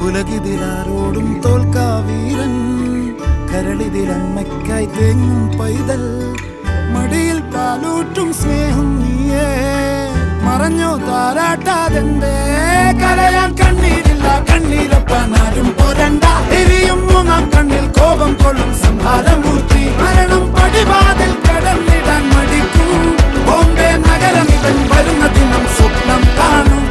ഉലകിതിലാരോടും തോൽക്കാ വീരൻ, കരളിതിലമ്മയ്ക്കായി തേങ്ങും പൈതൽ, മടിയിൽ പാലൂറ്റും സ്നേഹം നീയേ. മറഞ്ഞോ താരാട്ടാതെന്തേ കരയാൻ കണ്ണീരില്ല, കണ്ണീരപ്പാനാരും പോരണ്ട. എരിയും മൂന്നാം കണ്ണിൽ കോപം കൊള്ളും സംഹാരമൂർത്തി, മരണം പടിവാതിൽ കടന്നിടാൻ മടിക്കും. ബോംബെ നഗരം ഇവൻ വരുന്ന ദിനം സ്വപ്നം കാണും.